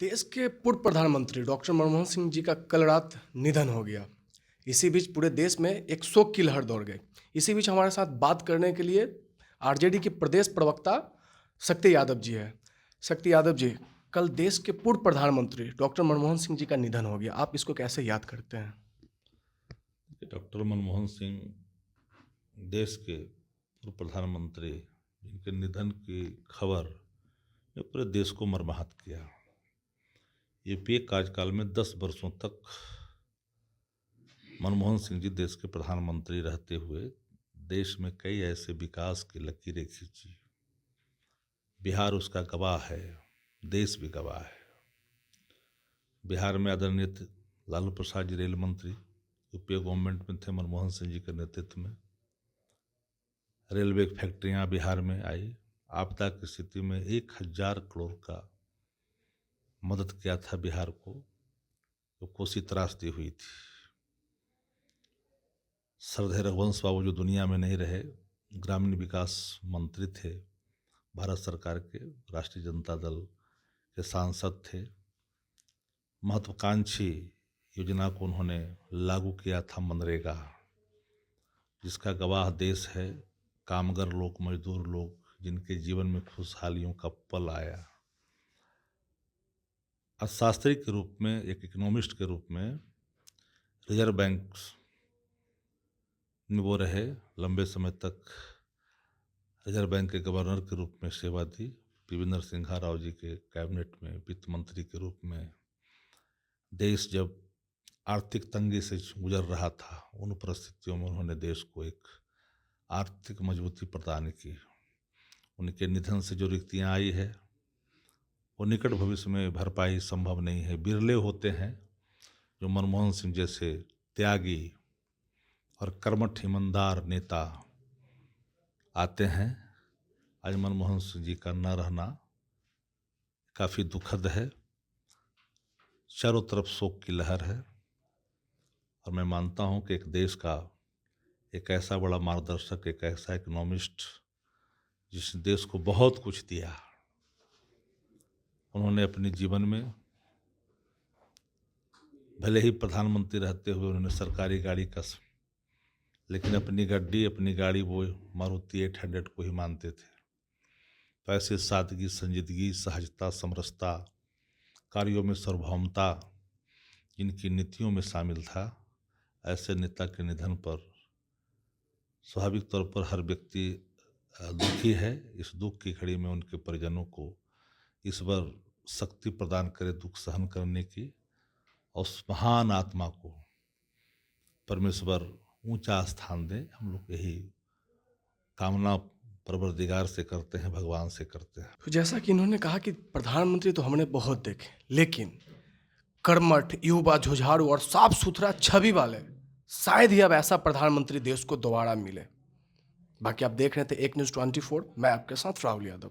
देश के पूर्व प्रधानमंत्री डॉक्टर मनमोहन सिंह जी का कल रात निधन हो गया। इसी बीच पूरे देश में एक शोक की लहर दौड़ गई। इसी बीच हमारे साथ बात करने के लिए आरजेडी के प्रदेश प्रवक्ता शक्ति यादव जी है। शक्ति यादव जी, कल देश के पूर्व प्रधानमंत्री डॉक्टर मनमोहन सिंह जी का निधन हो गया, आप इसको कैसे याद करते हैं? डॉक्टर मनमोहन सिंह देश के पूर्व प्रधानमंत्री, जिनके निधन की खबर ने पूरे देश को मर्माहत किया। यूपीए कार्यकाल में 10 वर्षों तक मनमोहन सिंह जी देश के प्रधानमंत्री रहते हुए देश में कई ऐसे विकास की लकीरें खींची। बिहार उसका गवाह है, देश भी गवाह है। बिहार में आदरणीय लालू प्रसाद जी रेल मंत्री यूपीए गवर्नमेंट में थे, मनमोहन सिंह जी के नेतृत्व में रेलवे फैक्ट्रियां बिहार में आई। आपदा की स्थिति में 1000 करोड़ का मदद किया था बिहार को, जो कोसी त्रासदी हुई थी। सरदार रघुवंश बाबू जो दुनिया में नहीं रहे, ग्रामीण विकास मंत्री थे भारत सरकार के, राष्ट्रीय जनता दल के सांसद थे। महत्वाकांक्षी योजना को उन्होंने लागू किया था, मनरेगा, जिसका गवाह देश है। कामगार लोग, मजदूर लोग, जिनके जीवन में खुशहालियों का पल आया। अर्थशास्त्री के रूप में, एक इकोनॉमिस्ट के रूप में रिजर्व बैंक में वो रहे। लंबे समय तक रिजर्व बैंक के गवर्नर के रूप में सेवा दी। पी.वी. नरसिम्हा राव जी के कैबिनेट में वित्त मंत्री के रूप में देश जब आर्थिक तंगी से गुजर रहा था, उन परिस्थितियों में उन्होंने देश को एक आर्थिक मजबूती प्रदान की। उनके निधन से जो रिक्तियाँ आई है, वो निकट भविष्य में भरपाई संभव नहीं है। बिरले होते हैं जो मनमोहन सिंह जैसे त्यागी और कर्मठ ईमानदार नेता आते हैं। आज मनमोहन सिंह जी का न रहना काफ़ी दुखद है। चारों तरफ शोक की लहर है और मैं मानता हूं कि एक देश का एक ऐसा बड़ा मार्गदर्शक, एक ऐसा इकोनॉमिस्ट जिसने देश को बहुत कुछ दिया, उन्होंने अपने जीवन में भले ही प्रधानमंत्री रहते हुए उन्होंने सरकारी गाड़ी का, लेकिन अपनी गाड़ी वो मारुति 800 को ही मानते थे। तो ऐसे सादगी, संजीदगी, सहजता, समरसता, कार्यों में सार्वभौमता जिनकी नीतियों में शामिल था, ऐसे नेता के निधन पर स्वाभाविक तौर पर हर व्यक्ति दुखी है। इस दुख की घड़ी में उनके परिजनों को ईश्वर शक्ति प्रदान करे दुख सहन करने की, और उस महान आत्मा को परमेश्वर ऊंचा स्थान दे। हम लोग यही कामना परवरदिगार से करते हैं, भगवान से करते हैं। तो जैसा कि इन्होंने कहा कि प्रधानमंत्री तो हमने बहुत देखे, लेकिन कर्मठ, युवा, जुझारू और साफ सुथरा छवि वाले शायद ही अब ऐसा प्रधानमंत्री देश को दोबारा मिले। बाकी आप देख रहे थे एक न्यूज़ 24, मैं आपके साथ राहुल यादव।